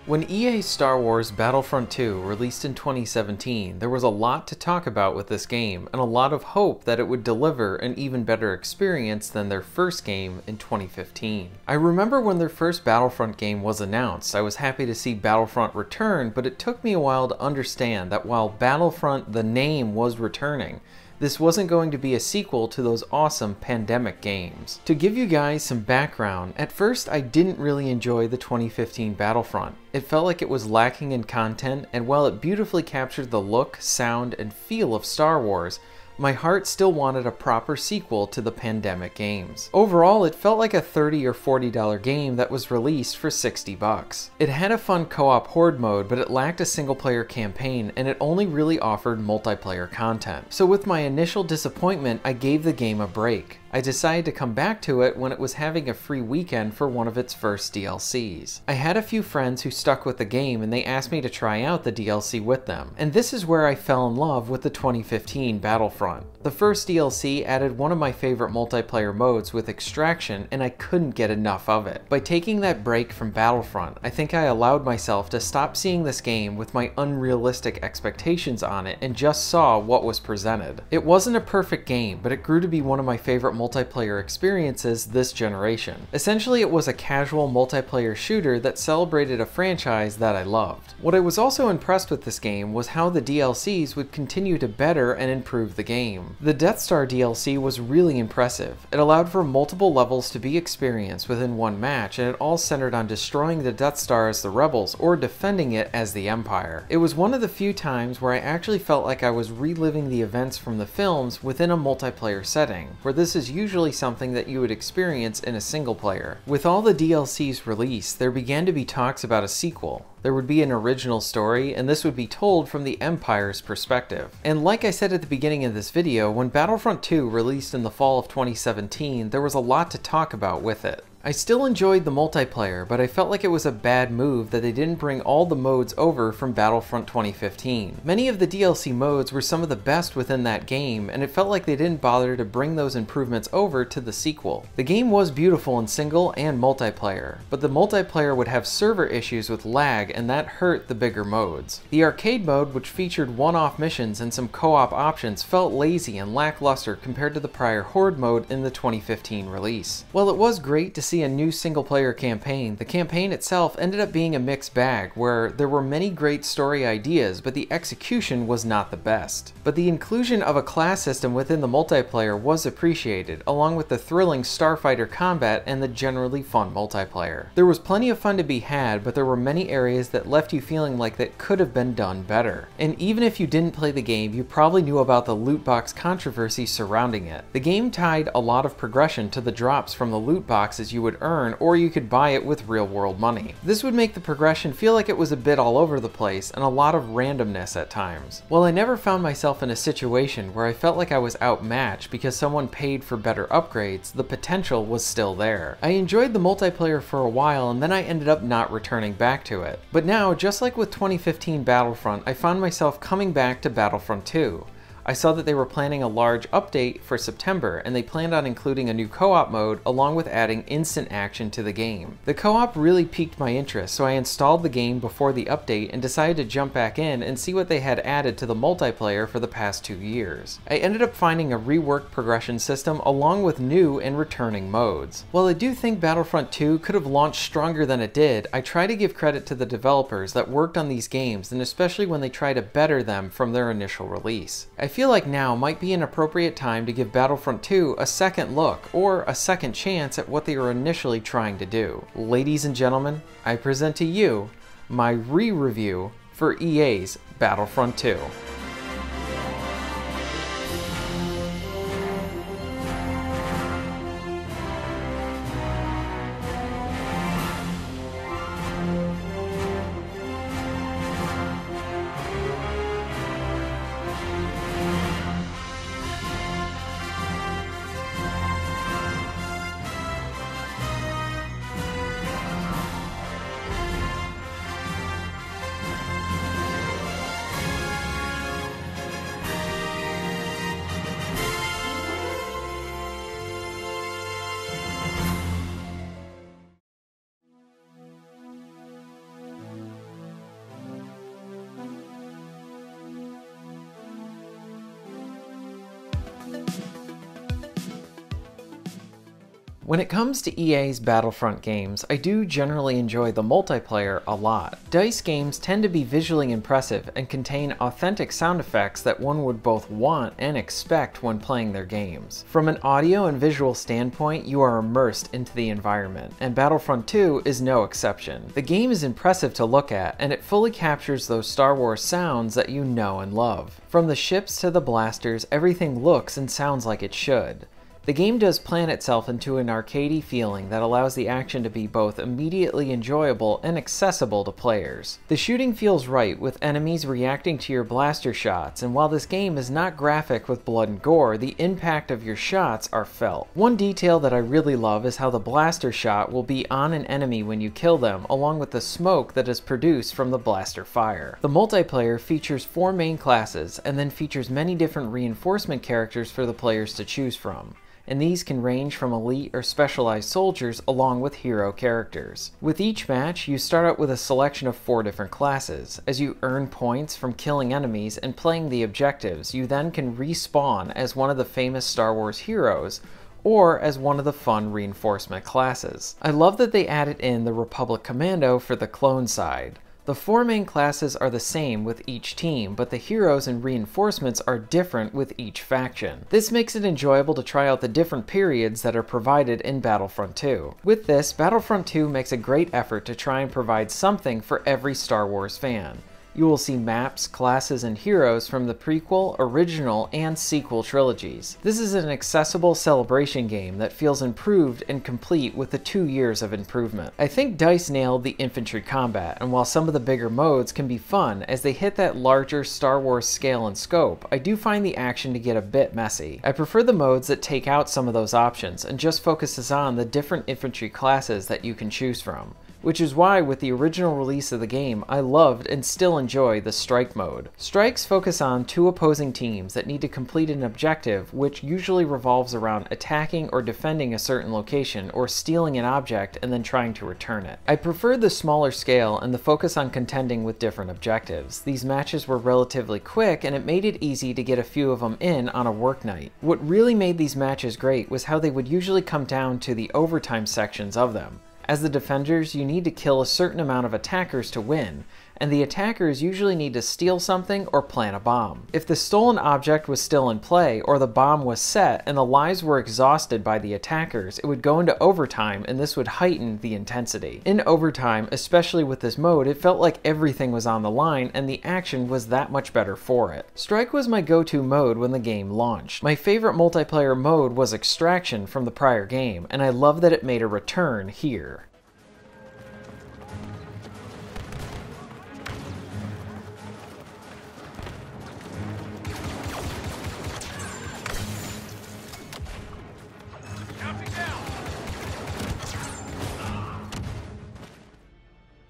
When EA's Star Wars Battlefront 2 released in 2017, there was a lot to talk about with this game, and a lot of hope that it would deliver an even better experience than their first game in 2015. I remember when their first Battlefront game was announced, I was happy to see Battlefront return, but it took me a while to understand that while Battlefront, the name, was returning, this wasn't going to be a sequel to those awesome pandemic games. To give you guys some background, at first I didn't really enjoy the 2015 Battlefront. It felt like it was lacking in content, and while it beautifully captured the look, sound, and feel of Star Wars, my heart still wanted a proper sequel to the pandemic games. Overall, it felt like a $30 or $40 game that was released for $60. It had a fun co-op horde mode, but it lacked a single-player campaign, and it only really offered multiplayer content. So with my initial disappointment, I gave the game a break. I decided to come back to it when it was having a free weekend for one of its first DLCs. I had a few friends who stuck with the game and they asked me to try out the DLC with them. And this is where I fell in love with the 2015 Battlefront. The first DLC added one of my favorite multiplayer modes with Extraction, and I couldn't get enough of it. By taking that break from Battlefront, I think I allowed myself to stop seeing this game with my unrealistic expectations on it and just saw what was presented. It wasn't a perfect game, but it grew to be one of my favorite multiplayer experiences this generation. Essentially, it was a casual multiplayer shooter that celebrated a franchise that I loved. What I was also impressed with this game was how the DLCs would continue to better and improve the game. The Death Star DLC was really impressive. It allowed for multiple levels to be experienced within one match, and it all centered on destroying the Death Star as the Rebels or defending it as the Empire. It was one of the few times where I actually felt like I was reliving the events from the films within a multiplayer setting, where this is usually something that you would experience in a single player. With all the DLCs released, there began to be talks about a sequel. There would be an original story, and this would be told from the Empire's perspective. And like I said at the beginning of this video, when Battlefront 2 released in the fall of 2017, there was a lot to talk about with it. I still enjoyed the multiplayer, but I felt like it was a bad move that they didn't bring all the modes over from Battlefront 2015. Many of the DLC modes were some of the best within that game, and it felt like they didn't bother to bring those improvements over to the sequel. The game was beautiful in single and multiplayer, but the multiplayer would have server issues with lag, and that hurt the bigger modes. The arcade mode, which featured one-off missions and some co-op options, felt lazy and lackluster compared to the prior horde mode in the 2015 release. While it was great to see a new single-player campaign, the campaign itself ended up being a mixed bag where there were many great story ideas, but the execution was not the best. But the inclusion of a class system within the multiplayer was appreciated, along with the thrilling Starfighter combat and the generally fun multiplayer. There was plenty of fun to be had, but there were many areas that left you feeling like that could have been done better. And even if you didn't play the game, you probably knew about the loot box controversy surrounding it. The game tied a lot of progression to the drops from the loot boxes you would earn, or you could buy it with real-world money. This would make the progression feel like it was a bit all over the place and a lot of randomness at times. While I never found myself in a situation where I felt like I was outmatched because someone paid for better upgrades, the potential was still there. I enjoyed the multiplayer for a while, and then I ended up not returning back to it. But now, just like with 2015 Battlefront, I found myself coming back to Battlefront 2. I saw that they were planning a large update for September, and they planned on including a new co-op mode along with adding instant action to the game. The co-op really piqued my interest, so I installed the game before the update and decided to jump back in and see what they had added to the multiplayer for the past 2 years. I ended up finding a reworked progression system along with new and returning modes. While I do think Battlefront 2 could have launched stronger than it did, I try to give credit to the developers that worked on these games, and especially when they try to better them from their initial release. I feel like now might be an appropriate time to give Battlefront 2 a second look, or a second chance at what they were initially trying to do. Ladies and gentlemen, I present to you my re-review for EA's Battlefront 2. When it comes to EA's Battlefront games, I do generally enjoy the multiplayer a lot. DICE games tend to be visually impressive and contain authentic sound effects that one would both want and expect when playing their games. From an audio and visual standpoint, you are immersed into the environment, and Battlefront 2 is no exception. The game is impressive to look at, and it fully captures those Star Wars sounds that you know and love. From the ships to the blasters, everything looks and sounds like it should. The game does plan itself into an arcadey feeling that allows the action to be both immediately enjoyable and accessible to players. The shooting feels right, with enemies reacting to your blaster shots, and while this game is not graphic with blood and gore, the impact of your shots are felt. One detail that I really love is how the blaster shot will be on an enemy when you kill them, along with the smoke that is produced from the blaster fire. The multiplayer features 4 main classes, and then features many different reinforcement characters for the players to choose from, and these can range from elite or specialized soldiers along with hero characters. With each match, you start out with a selection of 4 different classes. As you earn points from killing enemies and playing the objectives, you then can respawn as one of the famous Star Wars heroes, or as one of the fun reinforcement classes. I love that they added in the Republic Commando for the clone side. The 4 main classes are the same with each team, but the heroes and reinforcements are different with each faction. This makes it enjoyable to try out the different periods that are provided in Battlefront 2. With this, Battlefront 2 makes a great effort to try and provide something for every Star Wars fan. You will see maps, classes, and heroes from the prequel, original, and sequel trilogies. This is an accessible celebration game that feels improved and complete with the 2 years of improvement. I think DICE nailed the infantry combat, and while some of the bigger modes can be fun as they hit that larger Star Wars scale and scope, I do find the action to get a bit messy. I prefer the modes that take out some of those options and just focuses on the different infantry classes that you can choose from. Which is why with the original release of the game, I loved and still enjoy the Strike mode. Strikes focus on 2 opposing teams that need to complete an objective, which usually revolves around attacking or defending a certain location or stealing an object and then trying to return it. I preferred the smaller scale and the focus on contending with different objectives. These matches were relatively quick and it made it easy to get a few of them in on a work night. What really made these matches great was how they would usually come down to the overtime sections of them. As the defenders, you need to kill a certain amount of attackers to win, and the attackers usually need to steal something or plant a bomb. If the stolen object was still in play, or the bomb was set and the lives were exhausted by the attackers, it would go into overtime, and this would heighten the intensity. In overtime, especially with this mode, it felt like everything was on the line and the action was that much better for it. Strike was my go-to mode when the game launched. My favorite multiplayer mode was Extraction from the prior game, and I love that it made a return here.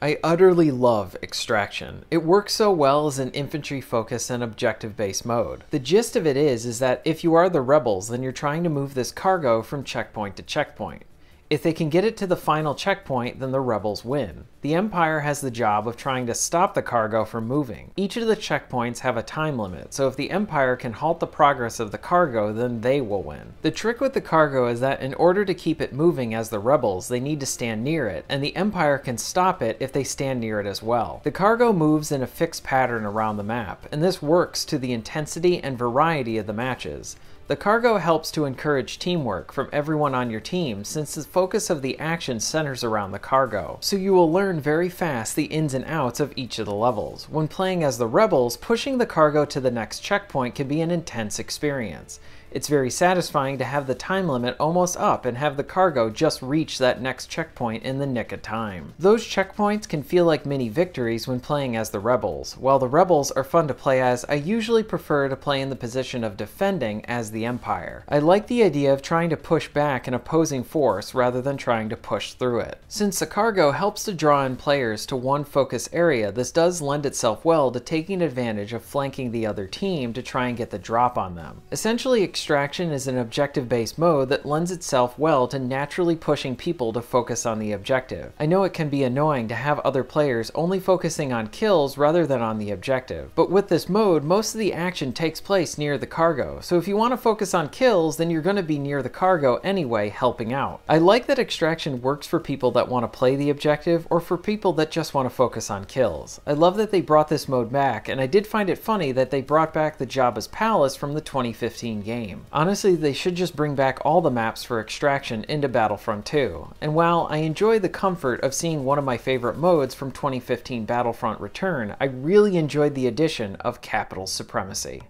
I utterly love Extraction. It works so well as an infantry-focused and objective-based mode. The gist of it is that if you are the rebels, then you're trying to move this cargo from checkpoint to checkpoint. If they can get it to the final checkpoint, then the rebels win. The Empire has the job of trying to stop the cargo from moving. Each of the checkpoints have a time limit, so if the Empire can halt the progress of the cargo, then they will win. The trick with the cargo is that in order to keep it moving as the rebels, they need to stand near it, and the Empire can stop it if they stand near it as well. The cargo moves in a fixed pattern around the map, and this works to the intensity and variety of the matches. The cargo helps to encourage teamwork from everyone on your team since the focus of the action centers around the cargo, so you will learn very fast the ins and outs of each of the levels. When playing as the rebels, pushing the cargo to the next checkpoint can be an intense experience. It's very satisfying to have the time limit almost up and have the cargo just reach that next checkpoint in the nick of time. Those checkpoints can feel like mini victories when playing as the rebels. While the rebels are fun to play as, I usually prefer to play in the position of defending as the Empire. I like the idea of trying to push back an opposing force rather than trying to push through it. Since the cargo helps to draw in players to one focus area, this does lend itself well to taking advantage of flanking the other team to try and get the drop on them. Essentially, Extraction is an objective-based mode that lends itself well to naturally pushing people to focus on the objective. I know it can be annoying to have other players only focusing on kills rather than on the objective, but with this mode, most of the action takes place near the cargo, so if you want to focus on kills, then you're going to be near the cargo anyway, helping out. I like that Extraction works for people that want to play the objective, or for people that just want to focus on kills. I love that they brought this mode back, and I did find it funny that they brought back the Jabba's Palace from the 2015 game. Honestly, they should just bring back all the maps for Extraction into Battlefront 2. And while I enjoy the comfort of seeing one of my favorite modes from 2015 Battlefront return, I really enjoyed the addition of Capital Supremacy.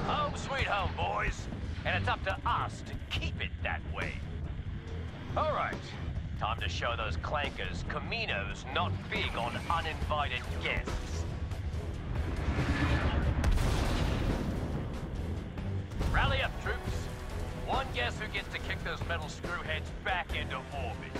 Home sweet home, boys. And it's up to us to keep it that way. Alright, time to show those clankers Camino's not big on uninvited guests. Rally up, troops. One guess who gets to kick those metal screwheads back into orbit.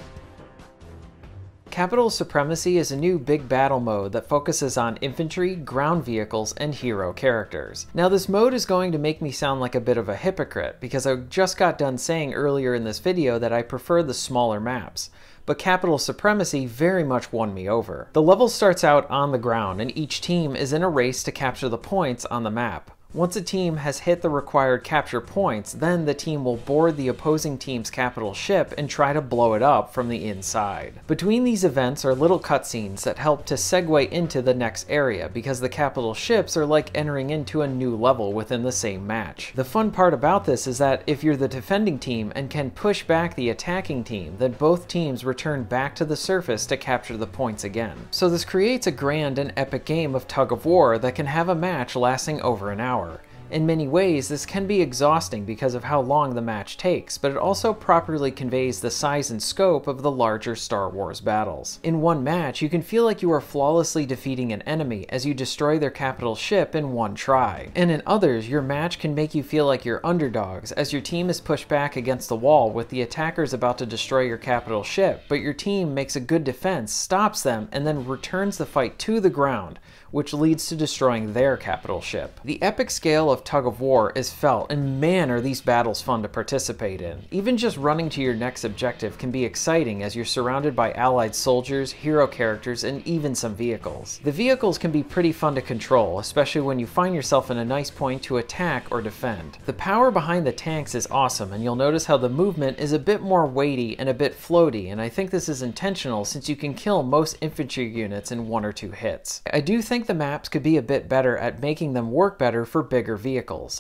Capital Supremacy is a new big battle mode that focuses on infantry, ground vehicles, and hero characters. Now this mode is going to make me sound like a bit of a hypocrite, because I just got done saying earlier in this video that I prefer the smaller maps. But Capital Supremacy very much won me over. The level starts out on the ground, and each team is in a race to capture the points on the map. Once a team has hit the required capture points, then the team will board the opposing team's capital ship and try to blow it up from the inside. Between these events are little cutscenes that help to segue into the next area, because the capital ships are like entering into a new level within the same match. The fun part about this is that if you're the defending team and can push back the attacking team, then both teams return back to the surface to capture the points again. So this creates a grand and epic game of tug of war that can have a match lasting over an hour. In many ways, this can be exhausting because of how long the match takes, but it also properly conveys the size and scope of the larger Star Wars battles. In one match, you can feel like you are flawlessly defeating an enemy as you destroy their capital ship in one try. And in others, your match can make you feel like you're underdogs as your team is pushed back against the wall with the attackers about to destroy your capital ship, but your team makes a good defense, stops them, and then returns the fight to the ground, which leads to destroying their capital ship. The epic scale of tug of war is felt, and man are these battles fun to participate in. Even just running to your next objective can be exciting as you're surrounded by allied soldiers, hero characters, and even some vehicles. The vehicles can be pretty fun to control, especially when you find yourself in a nice point to attack or defend. The power behind the tanks is awesome, and you'll notice how the movement is a bit more weighty and a bit floaty, and I think this is intentional since you can kill most infantry units in 1 or 2 hits. I do think the maps could be a bit better at making them work better for bigger vehicles.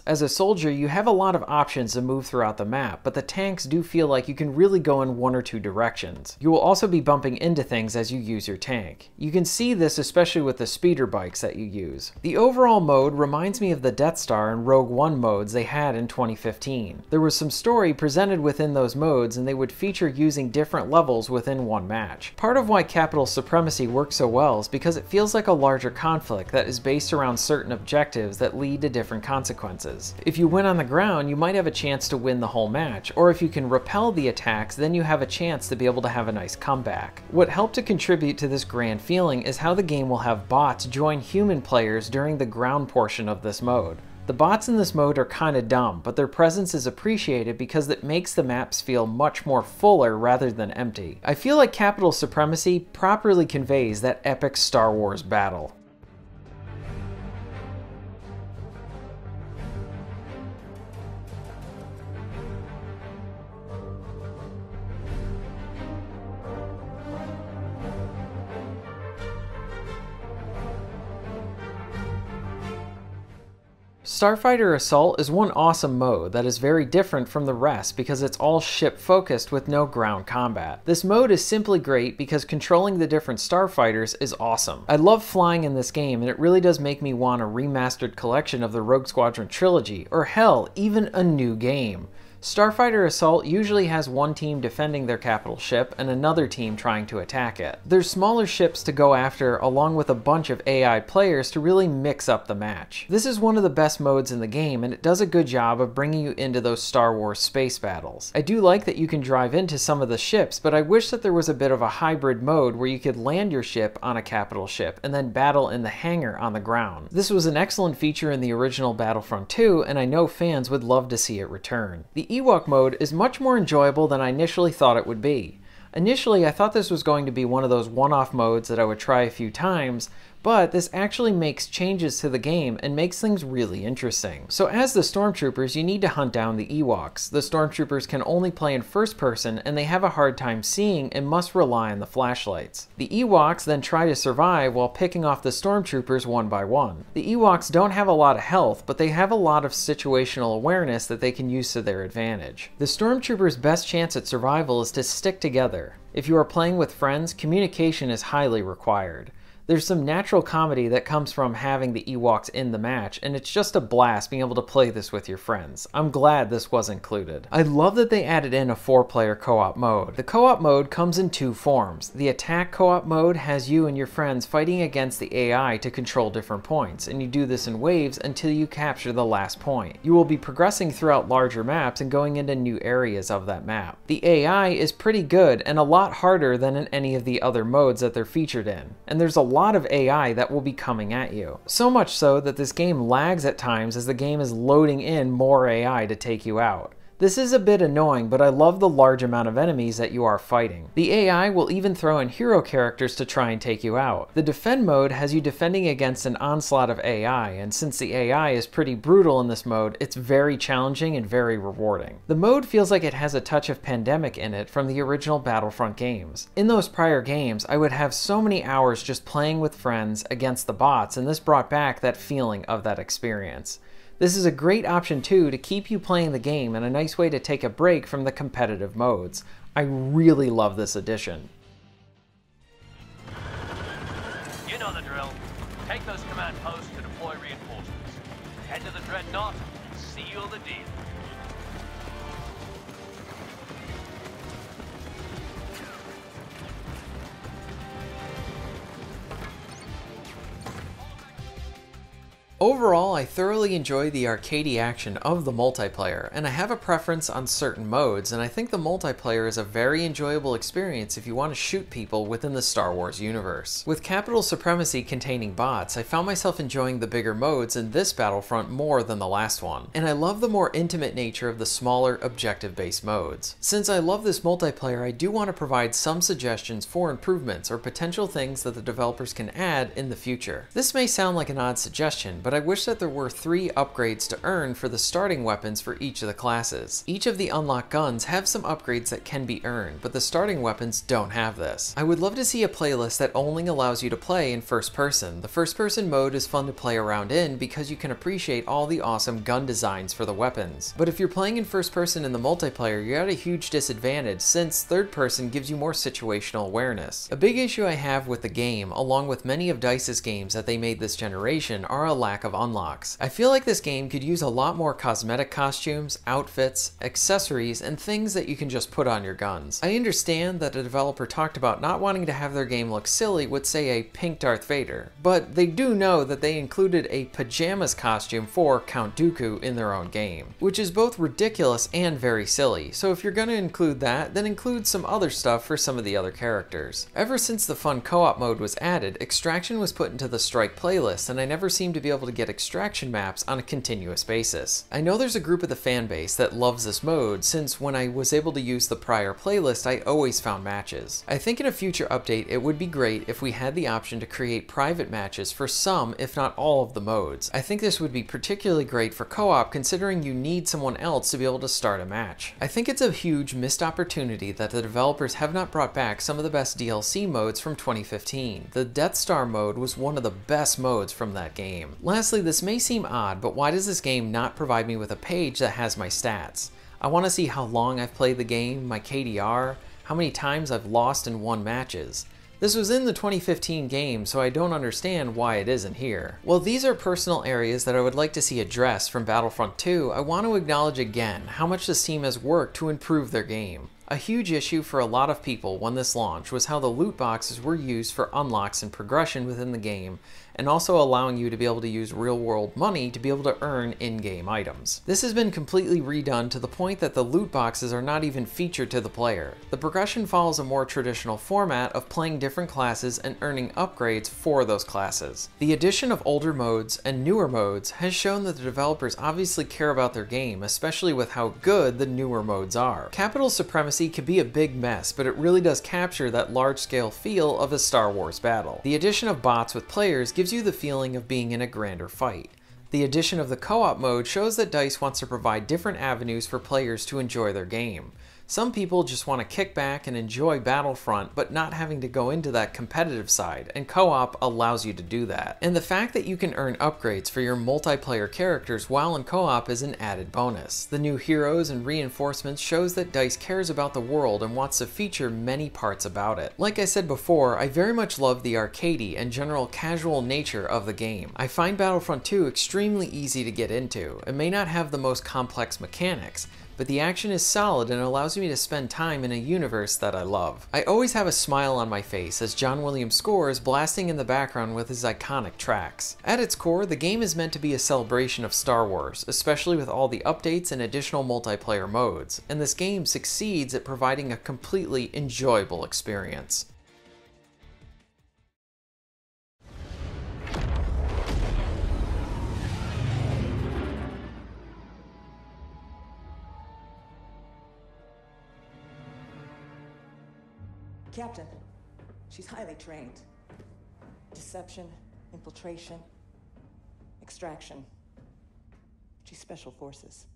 As a soldier, you have a lot of options to move throughout the map, but the tanks do feel like you can really go in 1 or 2 directions. You will also be bumping into things as you use your tank. You can see this especially with the speeder bikes that you use. The overall mode reminds me of the Death Star and Rogue One modes they had in 2015. There was some story presented within those modes, and they would feature using different levels within one match. Part of why Capital Supremacy works so well is because it feels like a larger conflict that is based around certain objectives that lead to different consequences. If you win on the ground, you might have a chance to win the whole match, or if you can repel the attacks, then you have a chance to be able to have a nice comeback. What helped to contribute to this grand feeling is how the game will have bots join human players during the ground portion of this mode. The bots in this mode are kinda dumb, but their presence is appreciated because it makes the maps feel much more fuller rather than empty. I feel like Capital Supremacy properly conveys that epic Star Wars battle. Starfighter Assault is one awesome mode that is very different from the rest because it's all ship focused with no ground combat. This mode is simply great because controlling the different starfighters is awesome. I love flying in this game, and it really does make me want a remastered collection of the Rogue Squadron trilogy, or hell, even a new game. Starfighter Assault usually has one team defending their capital ship and another team trying to attack it. There's smaller ships to go after along with a bunch of AI players to really mix up the match. This is one of the best modes in the game, and it does a good job of bringing you into those Star Wars space battles. I do like that you can drive into some of the ships, but I wish that there was a bit of a hybrid mode where you could land your ship on a capital ship and then battle in the hangar on the ground. This was an excellent feature in the original Battlefront 2, and I know fans would love to see it return. The Ewok mode is much more enjoyable than I initially thought it would be. Initially, I thought this was going to be one of those one-off modes that I would try a few times, but this actually makes changes to the game and makes things really interesting. So as the Stormtroopers, you need to hunt down the Ewoks. The Stormtroopers can only play in first person, and they have a hard time seeing and must rely on the flashlights. The Ewoks then try to survive while picking off the Stormtroopers one by one. The Ewoks don't have a lot of health, but they have a lot of situational awareness that they can use to their advantage. The Stormtroopers' best chance at survival is to stick together. If you are playing with friends, communication is highly required. There's some natural comedy that comes from having the Ewoks in the match, and it's just a blast being able to play this with your friends. I'm glad this was included. I love that they added in a 4-player co-op mode. The co-op mode comes in 2 forms. The attack co-op mode has you and your friends fighting against the AI to control different points, and you do this in waves until you capture the last point. You will be progressing throughout larger maps and going into new areas of that map. The AI is pretty good and a lot harder than in any of the other modes that they're featured in, and there's a lot of AI that will be coming at you. So much so that this game lags at times as the game is loading in more AI to take you out. This is a bit annoying, but I love the large amount of enemies that you are fighting. The AI will even throw in hero characters to try and take you out. The defend mode has you defending against an onslaught of AI, and since the AI is pretty brutal in this mode, it's very challenging and very rewarding. The mode feels like it has a touch of Pandemic in it from the original Battlefront games. In those prior games, I would have so many hours just playing with friends against the bots, and this brought back that feeling of that experience. This is a great option too to keep you playing the game and a nice way to take a break from the competitive modes. I really love this addition. You know the drill. Take those command posts to deploy reinforcements. Head to the Dreadnought and seal the deal. Overall, I thoroughly enjoy the arcadey action of the multiplayer, and I have a preference on certain modes, and I think the multiplayer is a very enjoyable experience if you want to shoot people within the Star Wars universe. With capital Supremacy containing bots, I found myself enjoying the bigger modes in this Battlefront more than the last one, and I love the more intimate nature of the smaller objective-based modes. Since I love this multiplayer, I do want to provide some suggestions for improvements or potential things that the developers can add in the future. This may sound like an odd suggestion, but I wish that there were 3 upgrades to earn for the starting weapons for each of the classes. Each of the unlocked guns have some upgrades that can be earned, but the starting weapons don't have this. I would love to see a playlist that only allows you to play in first person. The first person mode is fun to play around in because you can appreciate all the awesome gun designs for the weapons. But if you're playing in first person in the multiplayer, you're at a huge disadvantage since third person gives you more situational awareness. A big issue I have with the game, along with many of DICE's games that they made this generation, are a lack of unlocks. I feel like this game could use a lot more cosmetic costumes, outfits, accessories, and things that you can just put on your guns. I understand that a developer talked about not wanting to have their game look silly with, say, a pink Darth Vader, but they do know that they included a pajamas costume for Count Dooku in their own game, which is both ridiculous and very silly, so if you're gonna include that, then include some other stuff for some of the other characters. Ever since the fun co-op mode was added, Extraction was put into the Strike playlist, and I never seemed to be able to get extraction maps on a continuous basis. I know there's a group of the fan base that loves this mode, since when I was able to use the prior playlist, I always found matches. I think in a future update, it would be great if we had the option to create private matches for some, if not all, of the modes. I think this would be particularly great for co-op, considering you need someone else to be able to start a match. I think it's a huge missed opportunity that the developers have not brought back some of the best DLC modes from 2015. The Death Star mode was one of the best modes from that game. Lastly, this may seem odd, but why does this game not provide me with a page that has my stats? I want to see how long I've played the game, my KDR, how many times I've lost and won matches. This was in the 2015 game, so I don't understand why it isn't here. While these are personal areas that I would like to see addressed from Battlefront 2, I want to acknowledge again how much this team has worked to improve their game. A huge issue for a lot of people when this launched was how the loot boxes were used for unlocks and progression within the game, and also allowing you to be able to use real-world money to be able to earn in-game items. This has been completely redone to the point that the loot boxes are not even featured to the player. The progression follows a more traditional format of playing different classes and earning upgrades for those classes. The addition of older modes and newer modes has shown that the developers obviously care about their game, especially with how good the newer modes are. Capital Supremacy can be a big mess, but it really does capture that large-scale feel of a Star Wars battle. The addition of bots with players gives you the feeling of being in a grander fight. The addition of the co-op mode shows that DICE wants to provide different avenues for players to enjoy their game. Some people just want to kick back and enjoy Battlefront, but not having to go into that competitive side, and co-op allows you to do that. And the fact that you can earn upgrades for your multiplayer characters while in co-op is an added bonus. The new heroes and reinforcements shows that DICE cares about the world and wants to feature many parts about it. Like I said before, I very much love the arcadey and general casual nature of the game. I find Battlefront 2 extremely easy to get into. It may not have the most complex mechanics, but the action is solid and allows me to spend time in a universe that I love. I always have a smile on my face as John Williams' score is blasting in the background with his iconic tracks. At its core, the game is meant to be a celebration of Star Wars, especially with all the updates and additional multiplayer modes, and this game succeeds at providing a completely enjoyable experience. Captain, she's highly trained. Deception, infiltration, extraction. She's special forces.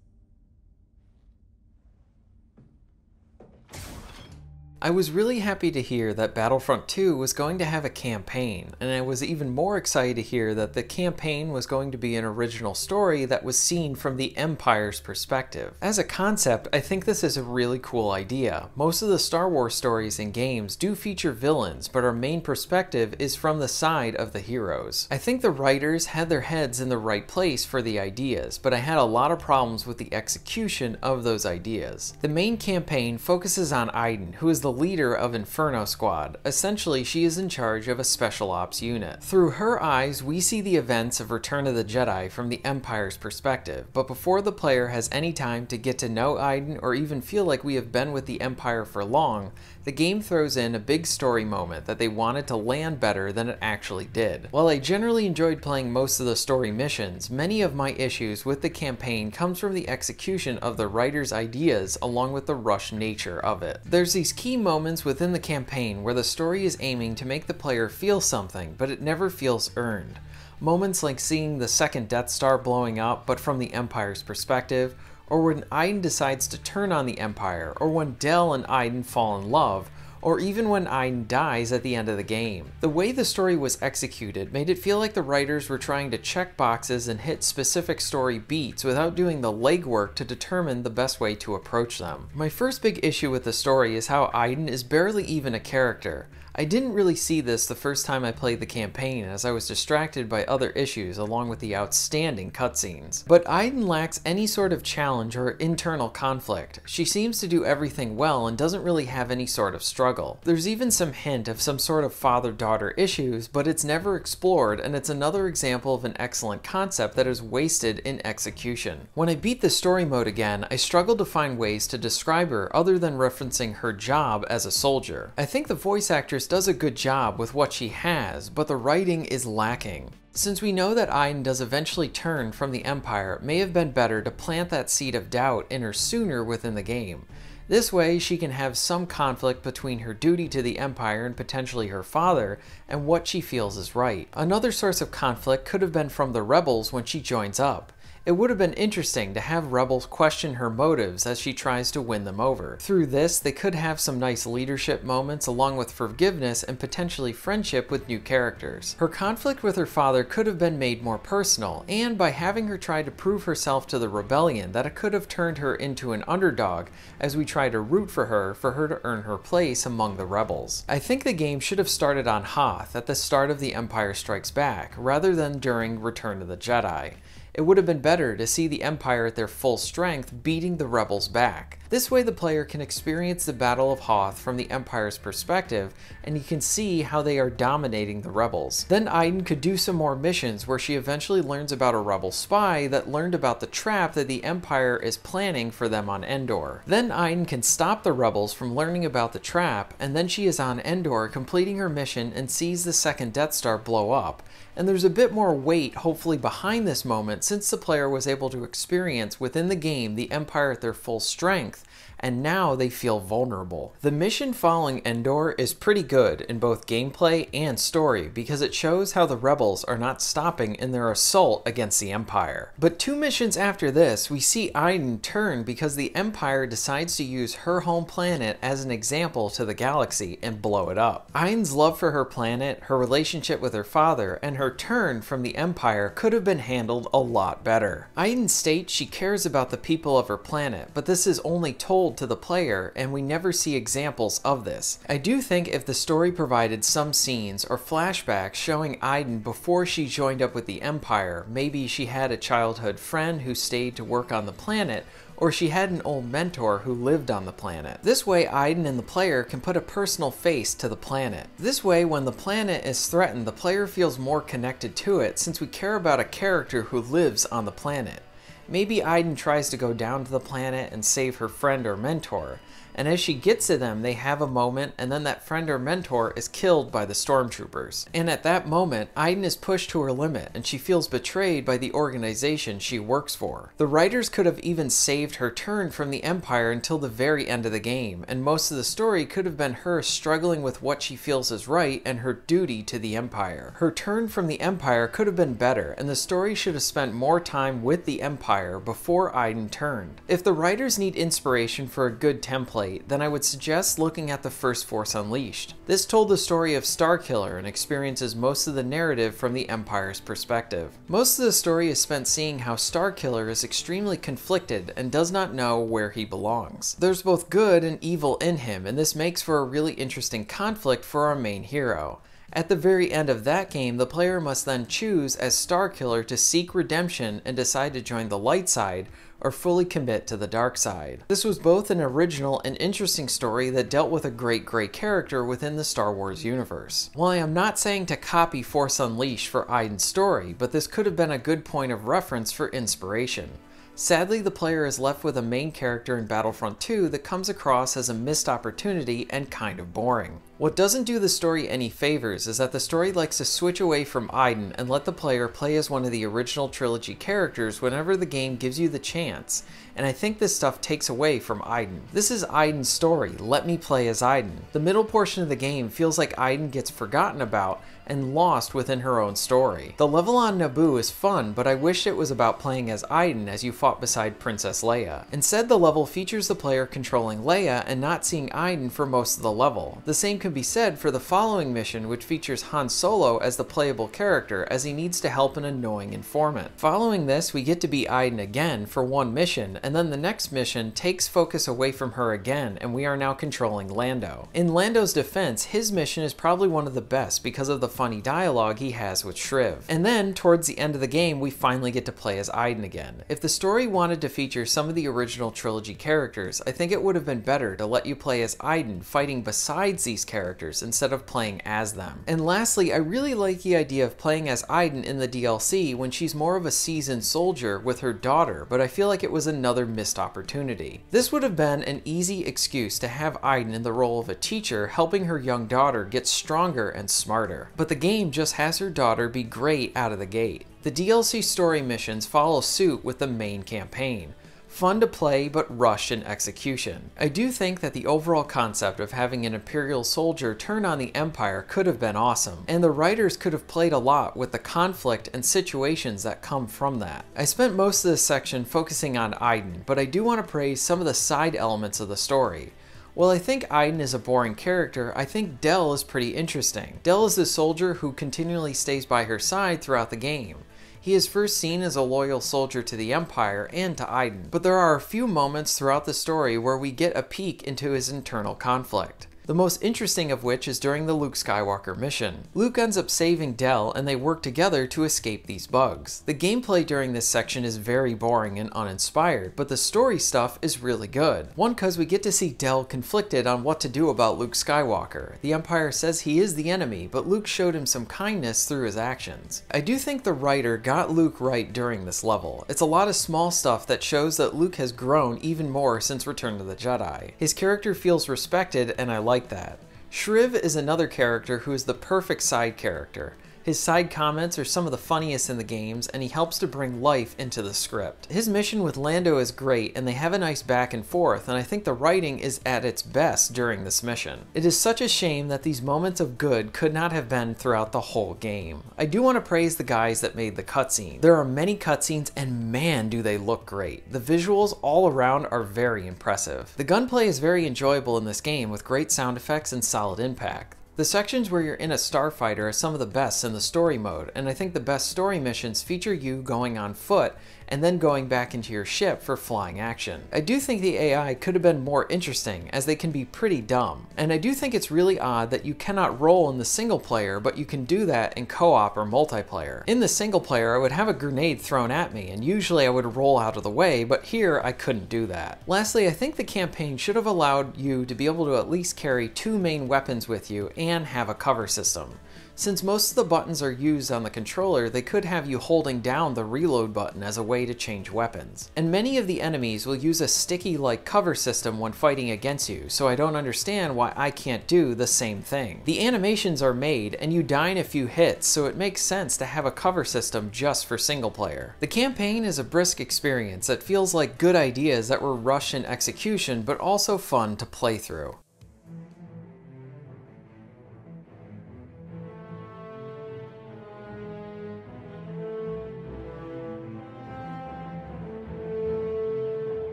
I was really happy to hear that Battlefront 2 was going to have a campaign, and I was even more excited to hear that the campaign was going to be an original story that was seen from the Empire's perspective. As a concept, I think this is a really cool idea. Most of the Star Wars stories and games do feature villains, but our main perspective is from the side of the heroes. I think the writers had their heads in the right place for the ideas, but I had a lot of problems with the execution of those ideas. The main campaign focuses on Iden, who is the leader of Inferno Squad. Essentially, she is in charge of a special ops unit. Through her eyes, we see the events of Return of the Jedi from the Empire's perspective, but before the player has any time to get to know Iden or even feel like we have been with the Empire for long, the game throws in a big story moment that they wanted to land better than it actually did. While I generally enjoyed playing most of the story missions, many of my issues with the campaign comes from the execution of the writer's ideas along with the rushed nature of it. There's these key moments within the campaign where the story is aiming to make the player feel something, but it never feels earned. Moments like seeing the second Death Star blowing up, but from the Empire's perspective, or when Iden decides to turn on the Empire, or when Del and Iden fall in love, or even when Iden dies at the end of the game. The way the story was executed made it feel like the writers were trying to check boxes and hit specific story beats without doing the legwork to determine the best way to approach them. My first big issue with the story is how Iden is barely even a character. I didn't really see this the first time I played the campaign as I was distracted by other issues along with the outstanding cutscenes. But Iden lacks any sort of challenge or internal conflict. She seems to do everything well and doesn't really have any sort of struggle. There's even some hint of some sort of father-daughter issues, but it's never explored, and it's another example of an excellent concept that is wasted in execution. When I beat the story mode again, I struggled to find ways to describe her other than referencing her job as a soldier. I think the voice actress does a good job with what she has, but the writing is lacking. Since we know that Iden does eventually turn from the Empire, it may have been better to plant that seed of doubt in her sooner within the game. This way, she can have some conflict between her duty to the Empire and potentially her father, and what she feels is right. Another source of conflict could have been from the rebels when she joins up. It would have been interesting to have rebels question her motives as she tries to win them over. Through this, they could have some nice leadership moments along with forgiveness and potentially friendship with new characters. Her conflict with her father could have been made more personal, and by having her try to prove herself to the rebellion, that it could have turned her into an underdog as we try to root for her to earn her place among the rebels. I think the game should have started on Hoth at the start of The Empire Strikes Back, rather than during Return of the Jedi. It would have been better to see the Empire at their full strength beating the rebels back. This way the player can experience the Battle of Hoth from the Empire's perspective, and you can see how they are dominating the rebels. Then Iden could do some more missions where she eventually learns about a rebel spy that learned about the trap that the Empire is planning for them on Endor. Then Iden can stop the rebels from learning about the trap, and then she is on Endor completing her mission and sees the second Death Star blow up. And there's a bit more weight hopefully behind this moment since the player was able to experience within the game the Empire at their full strength, and now they feel vulnerable. The mission following Endor is pretty good in both gameplay and story because it shows how the rebels are not stopping in their assault against the Empire. But 2 missions after this, we see Iden turn because the Empire decides to use her home planet as an example to the galaxy and blow it up. Iden's love for her planet, her relationship with her father, and her turn from the Empire could have been handled a lot better. Iden states she cares about the people of her planet, but this is only told to the player, and we never see examples of this. I do think if the story provided some scenes or flashbacks showing Iden before she joined up with the Empire, maybe she had a childhood friend who stayed to work on the planet, or she had an old mentor who lived on the planet. This way Iden and the player can put a personal face to the planet. This way when the planet is threatened, the player feels more connected to it since we care about a character who lives on the planet. Maybe Iden tries to go down to the planet and save her friend or mentor, and as she gets to them, they have a moment, and then that friend or mentor is killed by the stormtroopers. And at that moment, Iden is pushed to her limit, and she feels betrayed by the organization she works for. The writers could have even saved her turn from the Empire until the very end of the game, and most of the story could have been her struggling with what she feels is right and her duty to the Empire. Her turn from the Empire could have been better, and the story should have spent more time with the Empire before Iden turned. If the writers need inspiration for a good template, then I would suggest looking at the first Force Unleashed. This told the story of Starkiller and experiences most of the narrative from the Empire's perspective. Most of the story is spent seeing how Starkiller is extremely conflicted and does not know where he belongs. There's both good and evil in him, and this makes for a really interesting conflict for our main hero. At the very end of that game, the player must then choose as Starkiller to seek redemption and decide to join the light side, or fully commit to the dark side. This was both an original and interesting story that dealt with a great gray character within the Star Wars universe. While I am not saying to copy Force Unleashed for Iden's story, but this could have been a good point of reference for inspiration. Sadly, the player is left with a main character in Battlefront 2 that comes across as a missed opportunity and kind of boring. What doesn't do the story any favors is that the story likes to switch away from Iden and let the player play as one of the original trilogy characters whenever the game gives you the chance, and I think this stuff takes away from Iden. This is Iden's story, let me play as Iden. The middle portion of the game feels like Iden gets forgotten about and lost within her own story. The level on Naboo is fun, but I wish it was about playing as Iden as you fought beside Princess Leia. Instead, the level features the player controlling Leia and not seeing Iden for most of the level. The same can be said for the following mission, which features Han Solo as the playable character as he needs to help an annoying informant. Following this, we get to be Iden again for one mission, and then the next mission takes focus away from her again, and we are now controlling Lando. In Lando's defense, his mission is probably one of the best because of the funny dialogue he has with Shriv. And then, towards the end of the game, we finally get to play as Iden again. If the story wanted to feature some of the original trilogy characters, I think it would have been better to let you play as Iden fighting besides these characters instead of playing as them. And lastly, I really like the idea of playing as Iden in the DLC when she's more of a seasoned soldier with her daughter, but I feel like it was another missed opportunity. This would have been an easy excuse to have Iden in the role of a teacher helping her young daughter get stronger and smarter. But the game just has her daughter be great out of the gate. The DLC story missions follow suit with the main campaign. Fun to play, but rushed in execution. I do think that the overall concept of having an Imperial soldier turn on the Empire could have been awesome, and the writers could have played a lot with the conflict and situations that come from that. I spent most of this section focusing on Iden, but I do want to praise some of the side elements of the story. While I think Iden is a boring character, I think Del is pretty interesting. Del is the soldier who continually stays by her side throughout the game. He is first seen as a loyal soldier to the Empire and to Iden, but there are a few moments throughout the story where we get a peek into his internal conflict. The most interesting of which is during the Luke Skywalker mission. Luke ends up saving Del and they work together to escape these bugs. The gameplay during this section is very boring and uninspired, but the story stuff is really good. One, cause we get to see Del conflicted on what to do about Luke Skywalker. The Empire says he is the enemy, but Luke showed him some kindness through his actions. I do think the writer got Luke right during this level. It's a lot of small stuff that shows that Luke has grown even more since Return of the Jedi. His character feels respected and I like that. Shriv is another character who is the perfect side character. His side comments are some of the funniest in the games, and he helps to bring life into the script. His mission with Lando is great, and they have a nice back and forth, and I think the writing is at its best during this mission. It is such a shame that these moments of good could not have been throughout the whole game. I do want to praise the guys that made the cutscene. There are many cutscenes, and man do they look great. The visuals all around are very impressive. The gunplay is very enjoyable in this game with great sound effects and solid impact. The sections where you're in a starfighter are some of the best in the story mode, and I think the best story missions feature you going on foot and then going back into your ship for flying action. I do think the AI could have been more interesting, as they can be pretty dumb. And I do think it's really odd that you cannot roll in the single player, but you can do that in co-op or multiplayer. In the single player, I would have a grenade thrown at me, and usually I would roll out of the way, but here I couldn't do that. Lastly, I think the campaign should have allowed you to be able to at least carry 2 main weapons with you and have a cover system. Since most of the buttons are used on the controller, they could have you holding down the reload button as a way to change weapons. And many of the enemies will use a sticky-like cover system when fighting against you, so I don't understand why I can't do the same thing. The animations are made, and you die in a few hits, so it makes sense to have a cover system just for single player. The campaign is a brisk experience that feels like good ideas that were rushed in execution, but also fun to play through.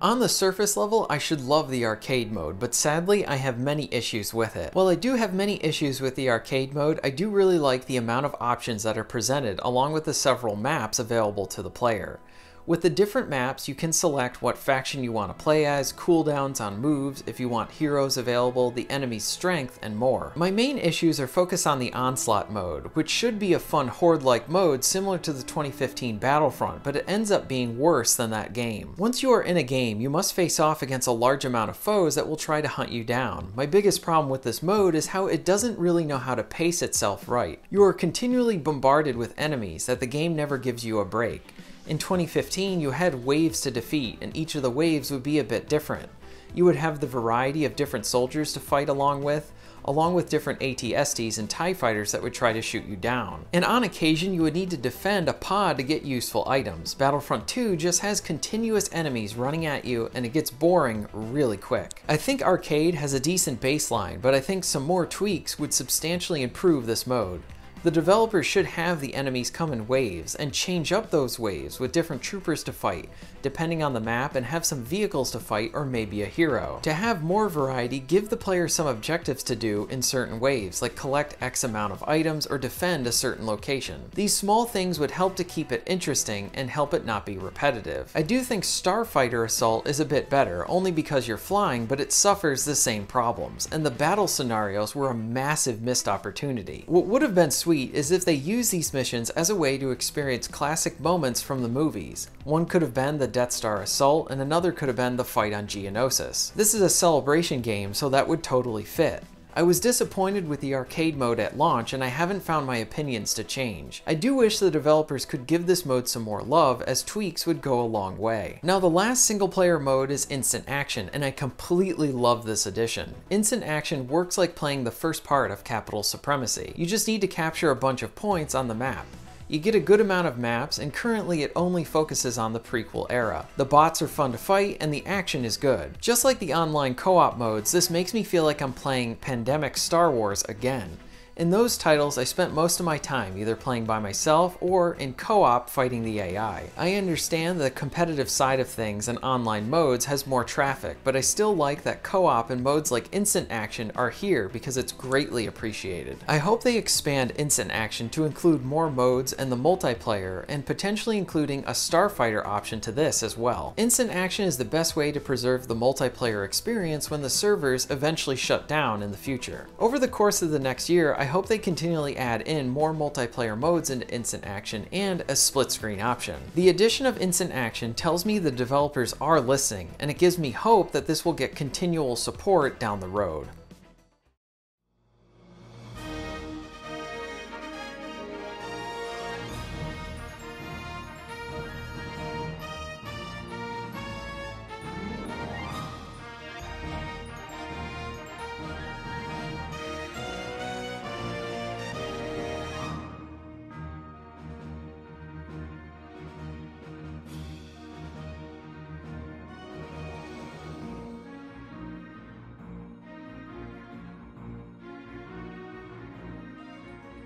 On the surface level, I should love the arcade mode, but sadly I have many issues with it. While I do have many issues with the arcade mode, I do really like the amount of options that are presented, along with the several maps available to the player. With the different maps, you can select what faction you want to play as, cooldowns on moves, if you want heroes available, the enemy's strength, and more. My main issues are focused on the Onslaught mode, which should be a fun horde-like mode similar to the 2015 Battlefront, but it ends up being worse than that game. Once you are in a game, you must face off against a large amount of foes that will try to hunt you down. My biggest problem with this mode is how it doesn't really know how to pace itself right. You are continually bombarded with enemies that the game never gives you a break. In 2015, you had waves to defeat, and each of the waves would be a bit different. You would have the variety of different soldiers to fight along with different AT-STs and TIE fighters that would try to shoot you down. And on occasion, you would need to defend a pod to get useful items. Battlefront 2 just has continuous enemies running at you, and it gets boring really quick. I think Arcade has a decent baseline, but I think some more tweaks would substantially improve this mode. The developers should have the enemies come in waves and change up those waves with different troopers to fight, depending on the map, and have some vehicles to fight or maybe a hero. To have more variety, give the player some objectives to do in certain waves, like collect X amount of items or defend a certain location. These small things would help to keep it interesting and help it not be repetitive. I do think Starfighter Assault is a bit better, only because you're flying, but it suffers the same problems, and the battle scenarios were a massive missed opportunity. What would have been sweet is if they use these missions as a way to experience classic moments from the movies. One could have been the Death Star Assault, and another could have been the fight on Geonosis. This is a celebration game, so that would totally fit. I was disappointed with the arcade mode at launch, and I haven't found my opinions to change. I do wish the developers could give this mode some more love, as tweaks would go a long way. Now, the last single player mode is Instant Action, and I completely love this addition. Instant Action works like playing the first part of Capital Supremacy. You just need to capture a bunch of points on the map. You get a good amount of maps, and currently it only focuses on the prequel era. The bots are fun to fight, and the action is good. Just like the online co-op modes, this makes me feel like I'm playing Pandemic Star Wars again. In those titles, I spent most of my time either playing by myself or in co-op fighting the AI. I understand the competitive side of things and online modes has more traffic, but I still like that co-op and modes like instant action are here because it's greatly appreciated. I hope they expand instant action to include more modes and the multiplayer, and potentially including a Starfighter option to this as well. Instant action is the best way to preserve the multiplayer experience when the servers eventually shut down in the future. Over the course of the next year, I hope they continually add in more multiplayer modes into instant action and a split screen option. The addition of instant action tells me the developers are listening, and it gives me hope that this will get continual support down the road.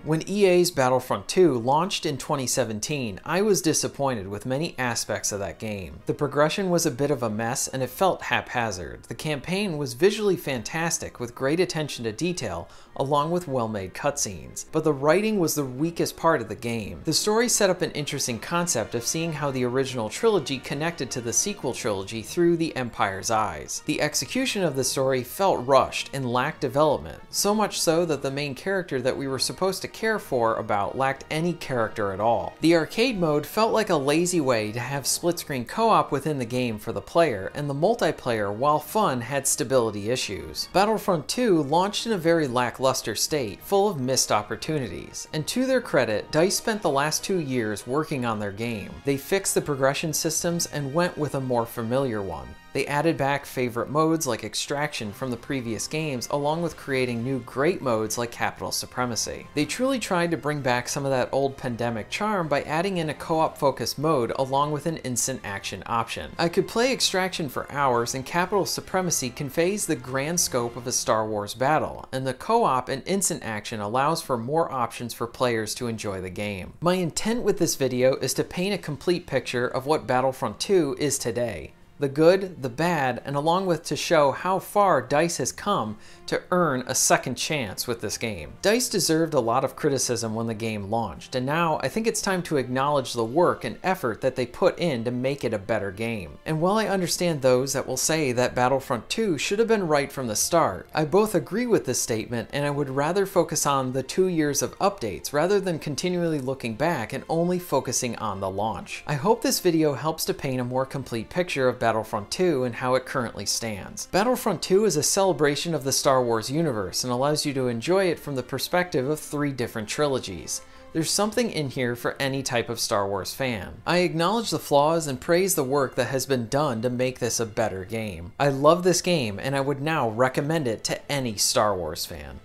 When EA's Battlefront 2 launched in 2017, I was disappointed with many aspects of that game. The progression was a bit of a mess and it felt haphazard. The campaign was visually fantastic with great attention to detail along with well-made cutscenes, but the writing was the weakest part of the game. The story set up an interesting concept of seeing how the original trilogy connected to the sequel trilogy through the Empire's eyes. The execution of the story felt rushed and lacked development, so much so that the main character that we were supposed to care for about lacked any character at all. The arcade mode felt like a lazy way to have split-screen co-op within the game for the player, and the multiplayer, while fun, had stability issues. Battlefront 2 launched in a very lackluster state, full of missed opportunities, and to their credit, DICE spent the last 2 years working on their game. They fixed the progression systems and went with a more familiar one. They added back favorite modes like Extraction from the previous games, along with creating new great modes like Capital Supremacy. They truly tried to bring back some of that old pandemic charm by adding in a co-op focused mode along with an instant action option. I could play Extraction for hours, and Capital Supremacy conveys the grand scope of a Star Wars battle, and the co-op and instant action allows for more options for players to enjoy the game. My intent with this video is to paint a complete picture of what Battlefront 2 is today. The good, the bad, and along with to show how far DICE has come to earn a second chance with this game. DICE deserved a lot of criticism when the game launched, and now I think it's time to acknowledge the work and effort that they put in to make it a better game. And while I understand those that will say that Battlefront 2 should have been right from the start, I both agree with this statement, and I would rather focus on the 2 years of updates rather than continually looking back and only focusing on the launch. I hope this video helps to paint a more complete picture of Battlefront 2 and how it currently stands. Battlefront 2 is a celebration of the Star Wars universe and allows you to enjoy it from the perspective of 3 different trilogies. There's something in here for any type of Star Wars fan. I acknowledge the flaws and praise the work that has been done to make this a better game. I love this game and I would now recommend it to any Star Wars fan.